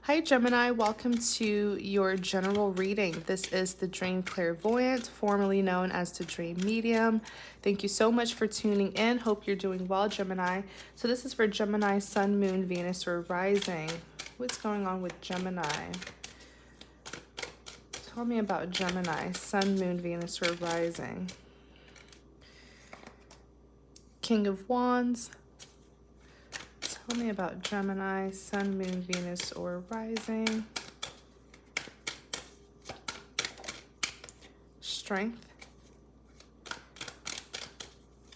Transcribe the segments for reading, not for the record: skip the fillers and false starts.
Hi Gemini, welcome to your general reading. This is the Dream Clairvoyant, formerly known as the Dream Medium. Thank you so much for tuning in. Hope you're doing well, Gemini. So this is for Gemini, Sun, Moon, Venus, or Rising. What's going on with Gemini? Tell me about Gemini, Sun, Moon, Venus, or Rising. King of Wands. Tell me about Gemini, Sun, Moon, Venus, or Rising. Strength.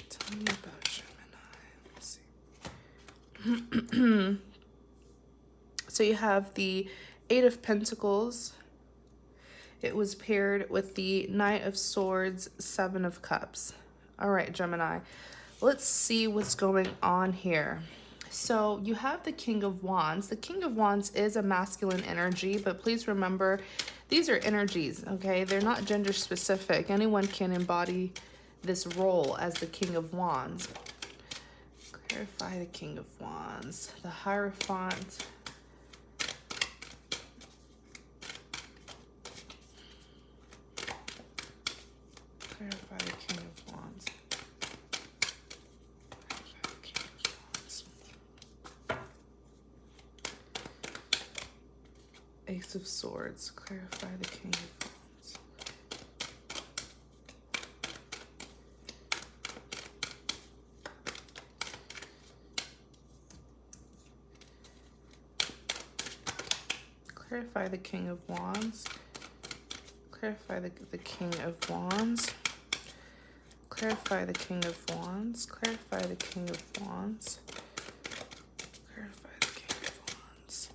Tell me about Gemini. Let's see. So you have the Eight of Pentacles. It was paired with the Knight of Swords, Seven of Cups. All right, Gemini. Let's see what's going on here. So you have the King of Wands. The King of Wands is a masculine energy, but please remember, these are energies, okay? They're not gender specific. Anyone can embody this role as the King of Wands. Clarify the King of Wands. The hierophant. Clarify the King of Wands. Ace of Swords. Clarify the King of Wands. Clarify the King of Wands. Clarify the King of Wands. Clarify the King of Wands. Clarify the King of Wands. Clarify the King of Wands.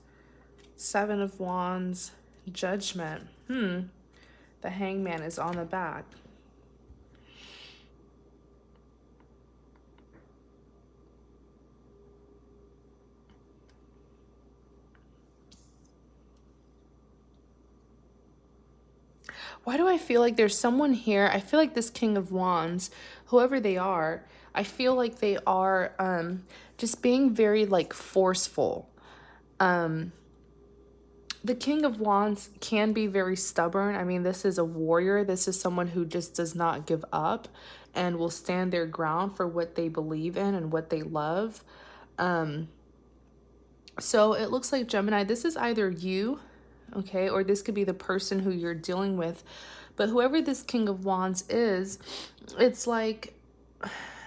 Seven of Wands. Judgment. The Hangman is on the back. Why do I feel like there's someone here? I feel like this King of Wands, whoever they are, I feel like they are just being very like forceful. The King of Wands can be very stubborn. I mean, this is a warrior. This is someone who just does not give up and will stand their ground for what they believe in and what they love. So it looks like, Gemini, this is either you, okay, or this could be the person who you're dealing with. But whoever this King of Wands is, it's like,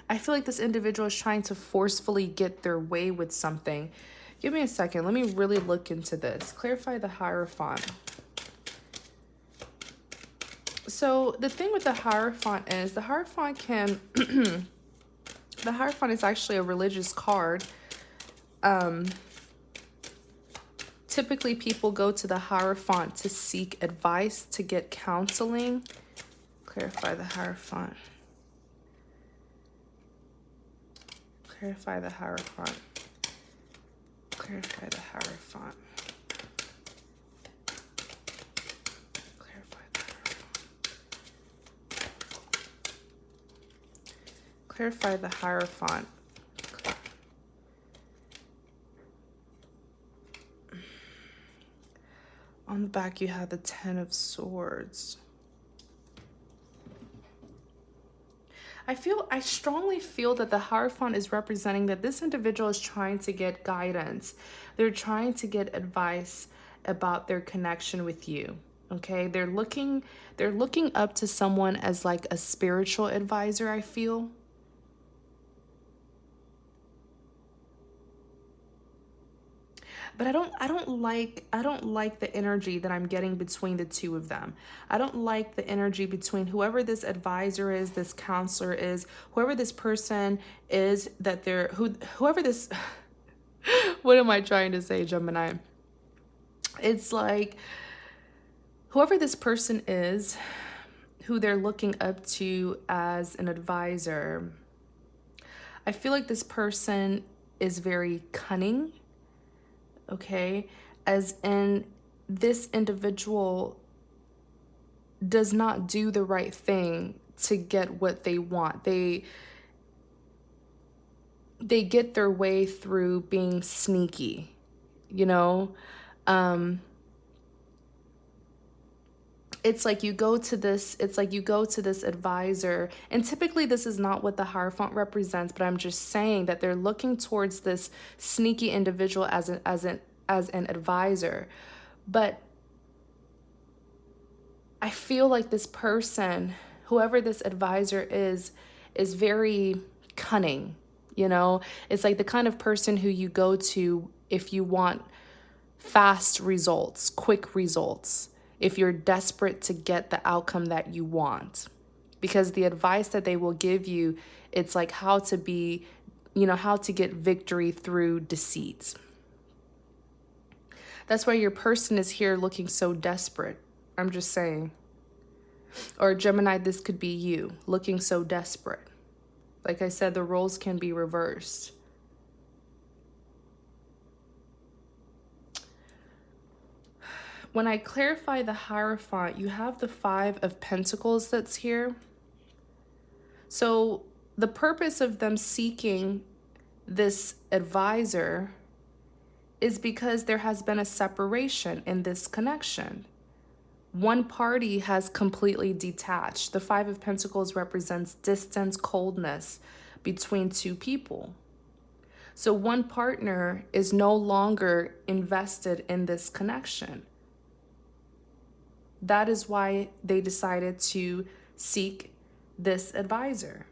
I feel like this individual is trying to forcefully get their way with something. Give me a second. Let me really look into this. Clarify the Hierophant. So the thing with the Hierophant is the Hierophant can, the Hierophant is actually a religious card. Typically, people go to the Hierophant to seek advice, to get counseling. Clarify the Hierophant. Clarify the Hierophant. Clarify the Hierophant. Clarify the Hierophant. Clarify the Hierophant. On the back, you have the Ten of Swords. I strongly feel that the Hierophant is representing that this individual is trying to get guidance. They're trying to get advice about their connection with you. Okay, they're looking up to someone as like a spiritual advisor, I feel. But I don't like the energy that I'm getting between the two of them. I don't like the energy between whoever this advisor is, this counselor is, whoever this person is that whoever this what am I trying to say, Gemini? It's like whoever this person is, who they're looking up to as an advisor. I feel like this person is very cunning. Okay, as in this individual does not do the right thing to get what they want. They get their way through being sneaky, you know? It's like you go to this, advisor, and typically this is not what the hierophant represents, but I'm just saying that they're looking towards this sneaky individual as an advisor. But I feel like this person, whoever this advisor is very cunning. It's like the kind of person who you go to if you want fast results, quick results, if you're desperate to get the outcome that you want. Because the advice that they will give you, it's like how to get victory through deceit. That's why your person is here looking so desperate. I'm just saying. Or Gemini, this could be you looking so desperate. Like I said, the roles can be reversed. When I clarify the hierophant, you have the 5 of Pentacles that's here. So the purpose of them seeking this advisor is because there has been a separation in this connection. One party has completely detached. The 5 of Pentacles represents distance, coldness between two people. So one partner is no longer invested in this connection. That is why they decided to seek this advisor.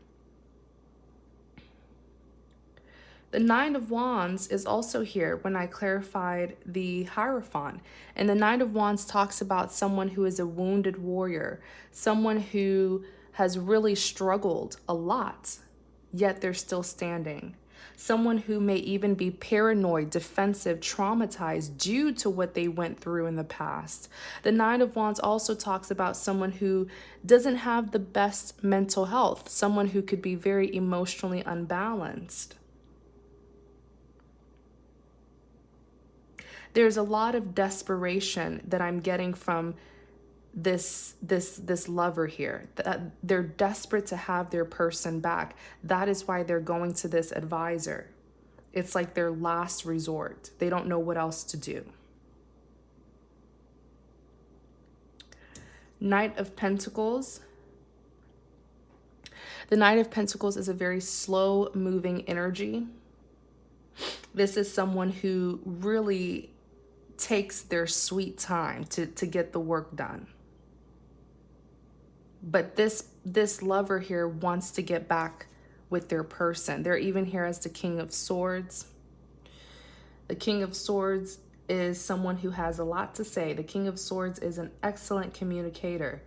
The 9 of Wands is also here when I clarified the Hierophant. And the 9 of Wands talks about someone who is a wounded warrior, someone who has really struggled a lot, yet they're still standing. Someone who may even be paranoid, defensive, traumatized due to what they went through in the past. The 9 of Wands also talks about someone who doesn't have the best mental health, someone who could be very emotionally unbalanced. There's a lot of desperation that I'm getting from this lover here. They're desperate to have their person back. That is why they're going to this advisor. It's like their last resort. They don't know what else to do. Knight of Pentacles. The Knight of Pentacles is a very slow moving energy. This is someone who really takes their sweet time to get the work done. But this lover here wants to get back with their person. They're even here as the King of Swords. The King of Swords is someone who has a lot to say. The King of Swords is an excellent communicator.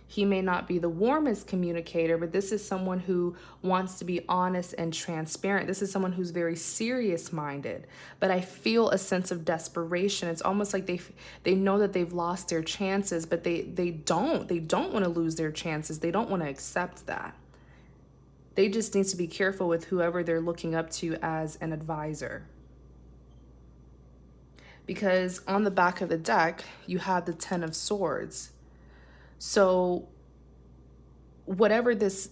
He may not be the warmest communicator, but this is someone who wants to be honest and transparent. This is someone who's very serious-minded, but I feel a sense of desperation. It's almost like they know that they've lost their chances, but they don't want to lose their chances. They don't want to accept that. They just need to be careful with whoever they're looking up to as an advisor. Because on the back of the deck, you have the 10 of Swords. So whatever this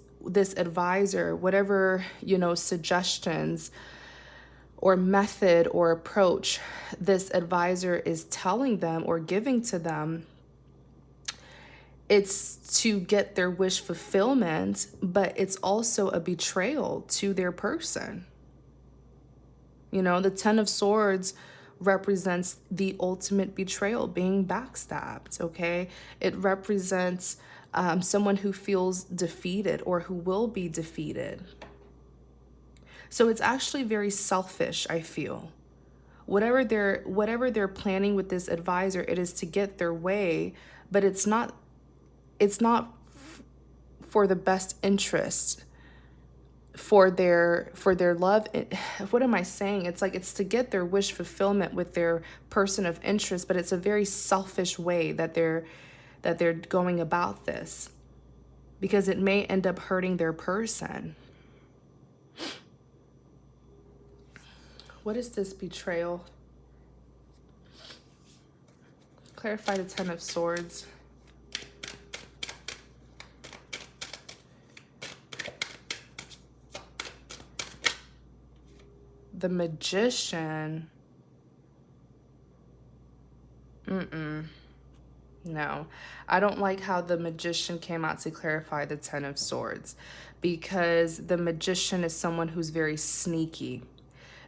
advisor, whatever, suggestions or method or approach this advisor is telling them or giving to them, it's to get their wish fulfillment, but it's also a betrayal to their person. The 10 of Swords represents the ultimate betrayal, being backstabbed, okay? It represents someone who feels defeated or who will be defeated. So it's actually very selfish, I feel. Whatever they're planning with this advisor, it is to get their way, but it's not for the best interest, for their love. What am I saying? It's like it's to get their wish fulfillment with their person of interest, but it's a very selfish way that they're going about this, because it may end up hurting their person. What is this betrayal? Clarify the 10 of Swords. The Magician. No, I don't like how the Magician came out to clarify the Ten of Swords, because the Magician is someone who's very sneaky,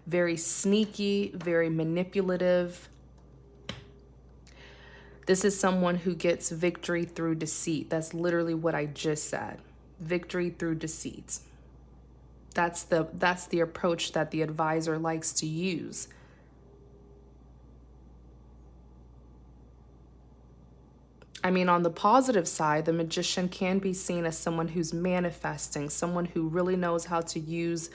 very manipulative. This is someone who gets victory through deceit. That's literally what I just said. Victory through deceit. That's the approach that the advisor likes to use. I mean, on the positive side, the Magician can be seen as someone who's manifesting, someone who really knows how to use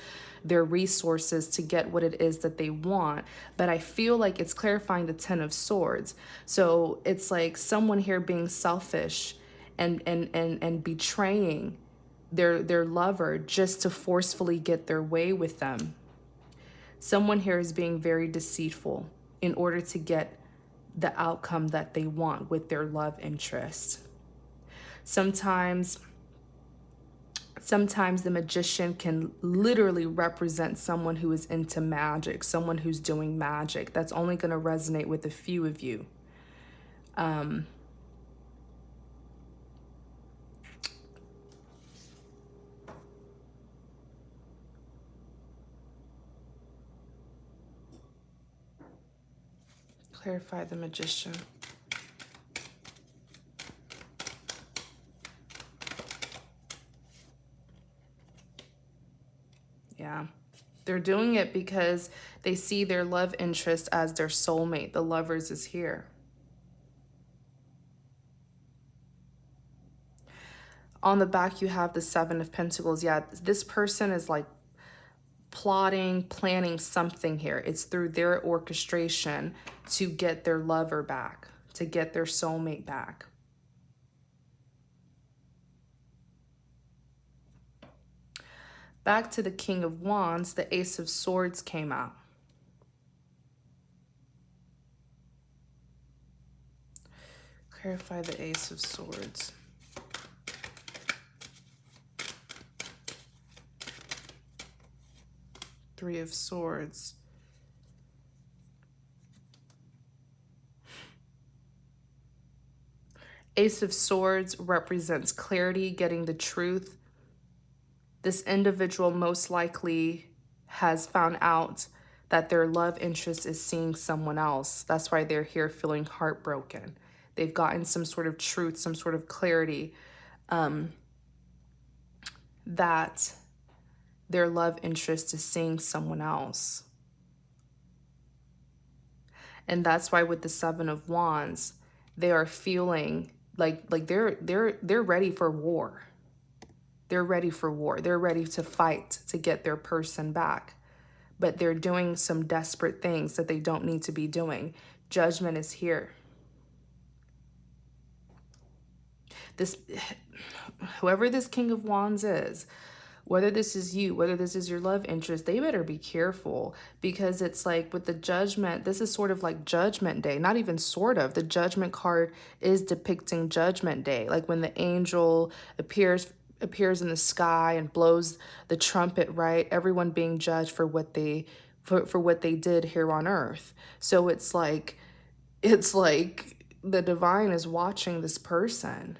their resources to get what it is that they want. But I feel like it's clarifying the Ten of Swords. So it's like someone here being selfish and betraying their lover just to forcefully get their way with them. Someone here is being very deceitful in order to get the outcome that they want with their love interest. Sometimes the Magician can literally represent someone who is into magic, someone who's doing magic. That's only going to resonate with a few of you. Clarify the Magician. Yeah. They're doing it because they see their love interest as their soulmate. The Lovers is here. On the back, you have the Seven of Pentacles. Yeah, this person is like plotting, planning something here. It's through their orchestration to get their lover back, to get their soulmate back. Back to the King of Wands, the Ace of Swords came out. Clarify the Ace of Swords. Three of Swords. Ace of Swords represents clarity, getting the truth. This individual most likely has found out that their love interest is seeing someone else. That's why they're here feeling heartbroken. They've gotten some sort of truth, some sort of clarity that their love interest is seeing someone else. And that's why with the Seven of Wands, they are feeling like they're ready for war. They're ready for war. They're ready to fight to get their person back. But they're doing some desperate things that they don't need to be doing. Judgment is here. Whoever this King of Wands is, whether this is you, whether this is your love interest, they better be careful, because it's like with the Judgment, this is sort of like Judgment Day. Not even sort of. The Judgment card is depicting Judgment Day. Like when the angel appears in the sky and blows the trumpet, right? Everyone being judged for what they did here on earth. So it's like the divine is watching this person,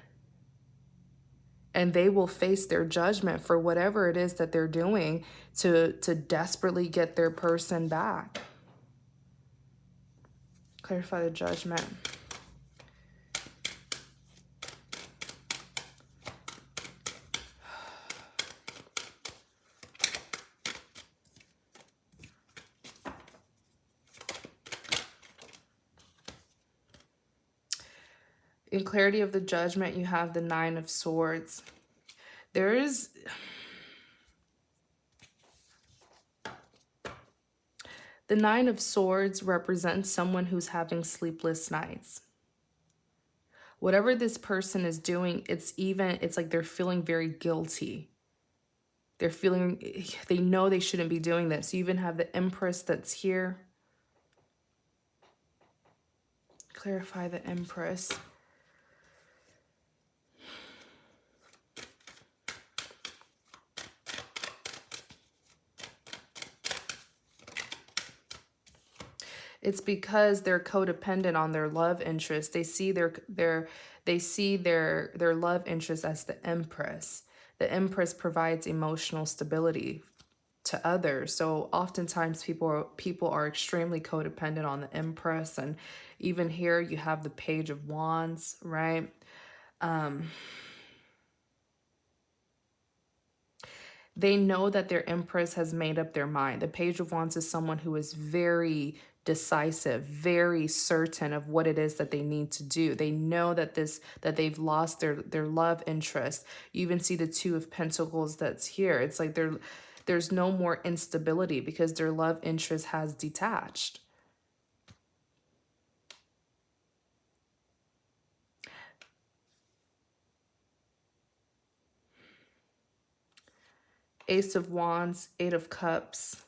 and they will face their judgment for whatever it is that they're doing to desperately get their person back. Clarify the Judgment. In clarity of the Judgment, you have the Nine of Swords. The Nine of Swords represents someone who's having sleepless nights. Whatever this person is doing, it's like they're feeling very guilty. They know they shouldn't be doing this. You even have the Empress that's here. Clarify the Empress. It's because they're codependent on their love interest. They see their love interest as the empress. The empress provides emotional stability to others. So oftentimes people are extremely codependent on the empress. And even here you have the page of wands, right? They know that their empress has made up their mind. The page of wands is someone who is very decisive, very certain of what it is that they need to do. They know that they've lost their love interest. You even see the two of pentacles that's here. It's like there's no more instability because their love interest has detached. Ace of Wands, Eight of Cups.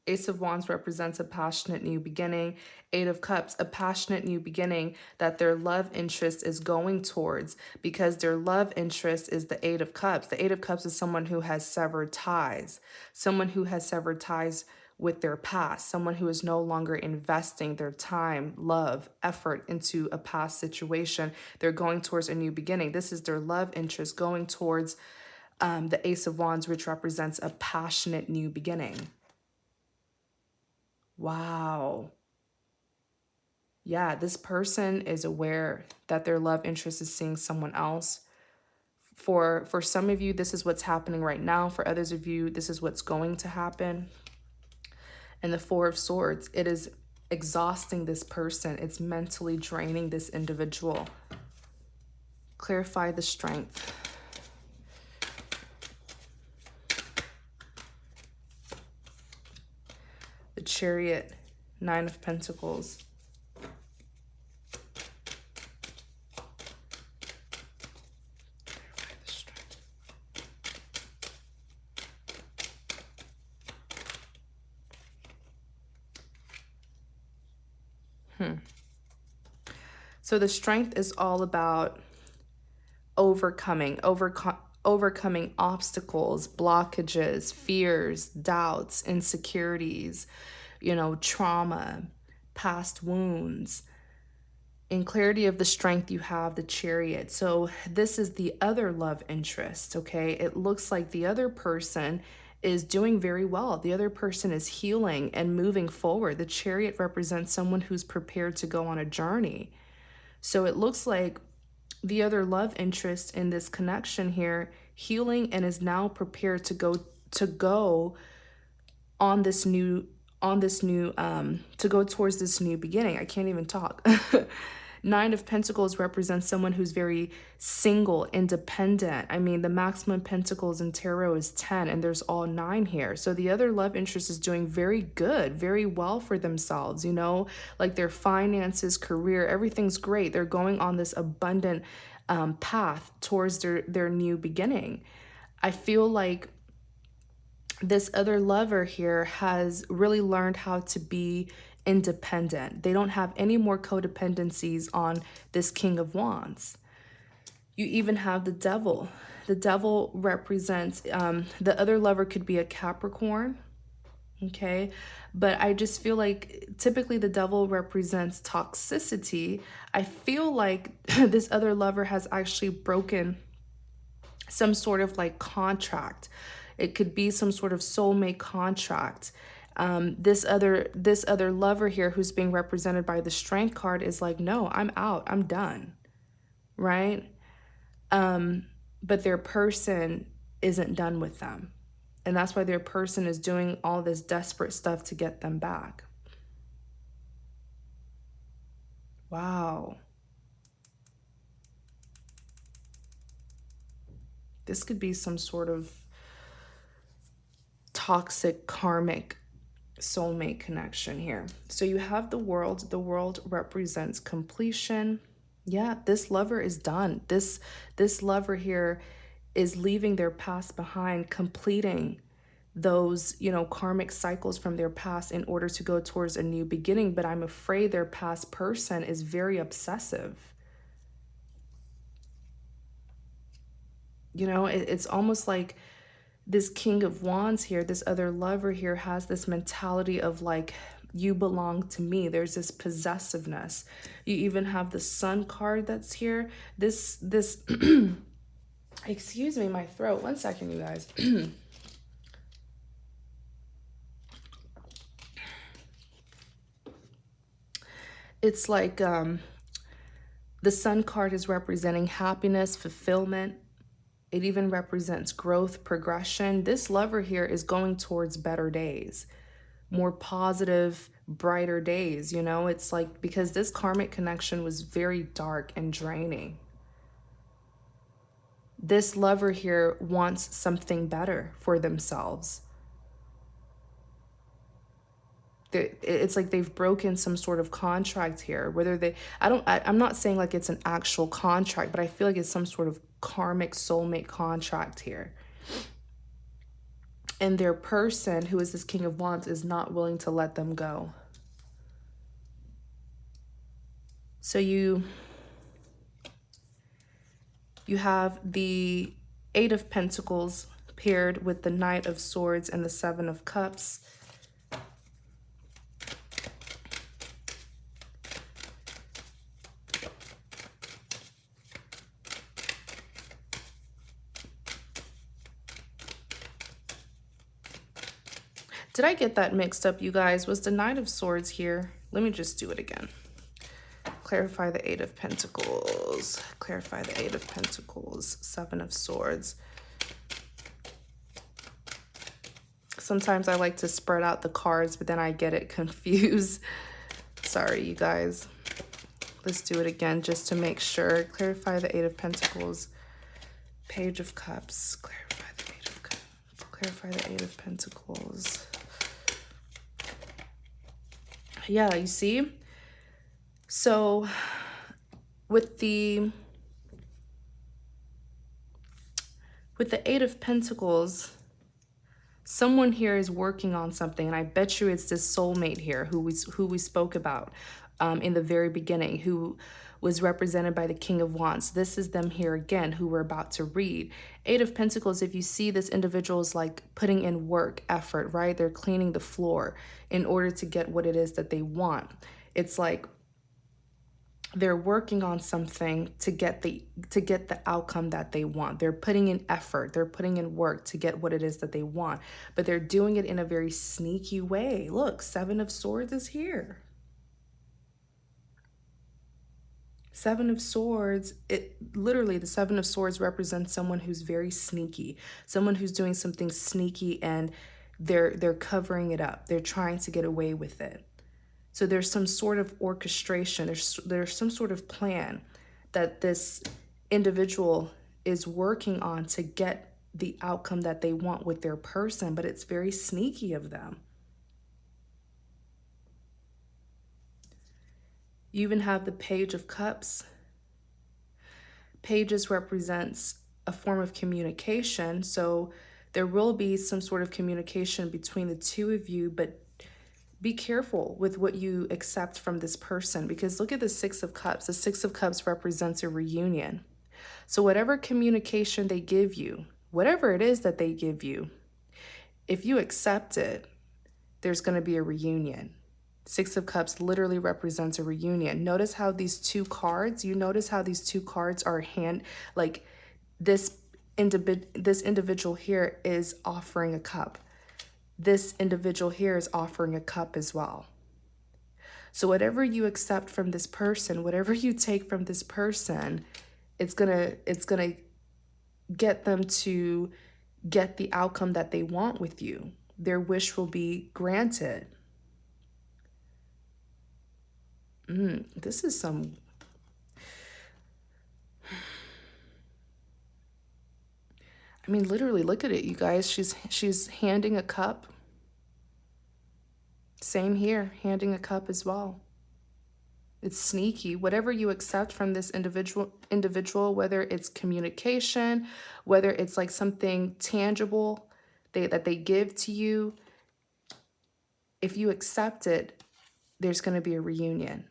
Ace of Wands represents a passionate new beginning. Eight of Cups, a passionate new beginning that their love interest is going towards, because their love interest is the Eight of Cups. The Eight of Cups is someone who has severed ties, someone who has severed ties with their past, someone who is no longer investing their time, love, effort into a past situation. They're going towards a new beginning. This is their love interest going towards the Ace of Wands, which represents a passionate new beginning. Wow. Yeah, this person is aware that their love interest is seeing someone else. For some of you, this is what's happening right now. For others of you, this is what's going to happen. And the Four of Swords, it is exhausting this person. It's mentally draining this individual. Clarify the strength. The Chariot, Nine of Pentacles. So the strength is all about overcoming obstacles, blockages, fears, doubts, insecurities, trauma, past wounds. In clarity of the strength, you have the Chariot. So this is the other love interest, okay? It looks like the other person is doing very well. The other person is healing and moving forward. The Chariot represents someone who's prepared to go on a journey. So it looks like the other love interest in this connection here, healing and is now prepared to go on this new to go towards this new beginning. I can't even talk. Nine of Pentacles represents someone who's very single, independent. I mean, the maximum pentacles in tarot is 10, and there's all 9 here. So the other love interest is doing very good, very well for themselves, like their finances, career, everything's great. They're going on this abundant path towards their new beginning. I feel like this other lover here has really learned how to be independent. They don't have any more codependencies on this King of Wands. You even have the Devil. The Devil represents, the other lover could be a Capricorn, okay? But I just feel like typically the Devil represents toxicity. I feel like this other lover has actually broken some sort of like contract. It could be some sort of soulmate contract. This other lover here who's being represented by the Strength card is like, no, I'm out, I'm done, right? But their person isn't done with them. And that's why their person is doing all this desperate stuff to get them back. Wow. This could be some sort of toxic karmic soulmate connection here. So you have the World. The World represents completion. Yeah, this lover is done. This lover here is leaving their past behind, completing those, karmic cycles from their past in order to go towards a new beginning. But I'm afraid their past person is very obsessive. It's almost like this King of Wands here, this other lover here has this mentality of like You belong to me. There's this possessiveness. You even have the Sun card that's here. This excuse me, my throat. One second, you guys. It's like the Sun card is representing happiness, fulfillment. It even represents growth, progression. This lover here is going towards better days, more positive, brighter days. You know, it's like, because this karmic connection was very dark and draining. This lover here wants something better for themselves. It's like they've broken some sort of contract here, whether I'm not saying like it's an actual contract, but I feel like it's some sort of karmic soulmate contract here. And their person, who is this King of Wands, is not willing to let them go. So you have the Eight of Pentacles paired with the Knight of Swords and the Seven of Cups. Did I get that mixed up, you guys? Was the Knight of Swords here? Let me just do it again. Clarify the Eight of Pentacles. Clarify the Eight of Pentacles. Seven of Swords. Sometimes I like to spread out the cards, but then I get it confused. Sorry, you guys. Let's do it again just to make sure. Clarify the Eight of Pentacles. Page of Cups. Clarify the Eight of Cups. Clarify the Eight of Pentacles. Yeah, you see? So with the Eight of Pentacles, someone here is working on something, and I bet you it's this soulmate here who we spoke about in the very beginning, who was represented by the King of Wands. This is them here again, who we're about to read. Eight of Pentacles, if you see, this individual is like putting in work, effort, right? They're cleaning the floor in order to get what it is that they want. It's like they're working on something to get the outcome that they want. They're putting in effort, they're putting in work to get what it is that they want, but they're doing it in a very sneaky way. Look, Seven of Swords is here. Seven of Swords, literally the Seven of Swords represents someone who's very sneaky, someone who's doing something sneaky, and they're covering it up. They're trying to get away with it. So there's some sort of orchestration. There's some sort of plan that this individual is working on to get the outcome that they want with their person, but it's very sneaky of them. You even have the Page of Cups. Pages represents a form of communication. So there will be some sort of communication between the two of you, but be careful with what you accept from this person, because look at the Six of Cups. The Six of Cups represents a reunion. So whatever communication they give you, whatever it is that they give you, if you accept it, there's going to be a reunion. Six of Cups literally represents a reunion. Notice how these two cards, are like this individual here is offering a cup. This individual here is offering a cup as well. So whatever you accept from this person, whatever you take from this person, it's gonna get them to get the outcome that they want with you. Their wish will be granted. This is some... I mean, literally, look at it, you guys. She's handing a cup. Same here, handing a cup as well. It's sneaky. Whatever you accept from this individual, whether it's communication, whether it's like something tangible that they give to you, if you accept it, there's going to be a reunion.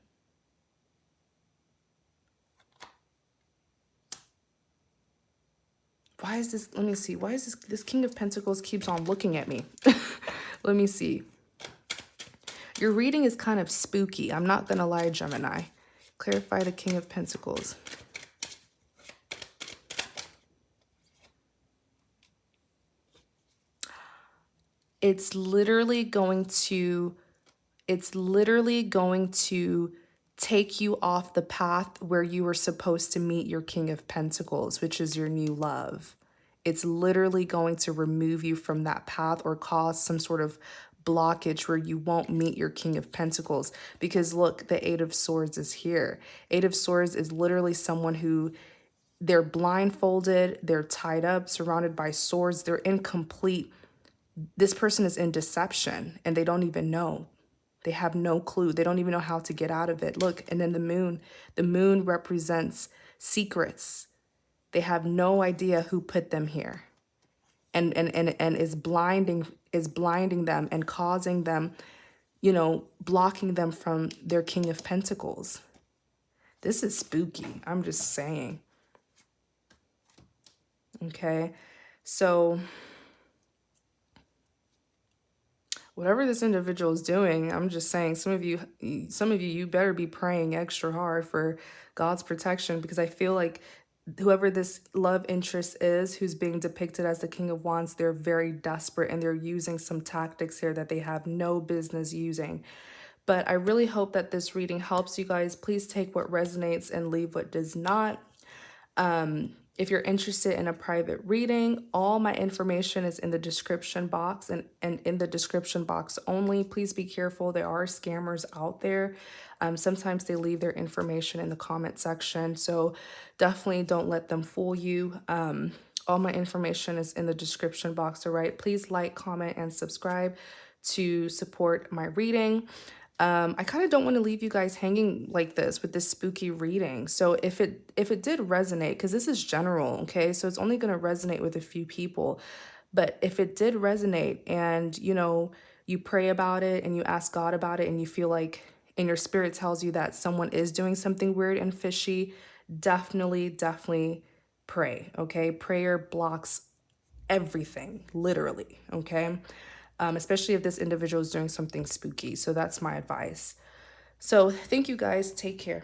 Why is this? Let me see. Why is this King of Pentacles keeps on looking at me? Let me see. Your reading is kind of spooky. I'm not going to lie, Gemini. Clarify the King of Pentacles. It's literally going to take you off the path where you were supposed to meet your King of Pentacles, which is your new love. It's literally going to remove you from that path or cause some sort of blockage where you won't meet your King of Pentacles. Because look, the Eight of Swords is here. Eight of Swords is literally someone who they're blindfolded, they're tied up, surrounded by swords, they're incomplete. This person is in deception and they don't even know. They have no clue. They don't even know how to get out of it. Look, and then the moon represents secrets. They have no idea who put them here. And is blinding them and causing them, blocking them from their King of Pentacles. This is spooky. I'm just saying. Okay. So whatever this individual is doing, I'm just saying, some of you, you better be praying extra hard for God's protection, because I feel like whoever this love interest is who's being depicted as the King of Wands, they're very desperate and they're using some tactics here that they have no business using. But I really hope that this reading helps you guys. Please take what resonates and leave what does not. If you're interested in a private reading, all my information is in the description box and in the description box only. Please be careful. There are scammers out there. Sometimes they leave their information in the comment section. So definitely don't let them fool you. All my information is in the description box. All right. Please like, comment, and subscribe to support my reading. I kind of don't want to leave you guys hanging like this with this spooky reading. So if it did resonate, because this is general, okay? So it's only going to resonate with a few people. But if it did resonate and, you pray about it and you ask God about it and you feel like and your spirit tells you that someone is doing something weird and fishy, definitely pray, okay? Prayer blocks everything, literally, okay? Especially if this individual is doing something spooky. So that's my advice. So thank you guys. Take care.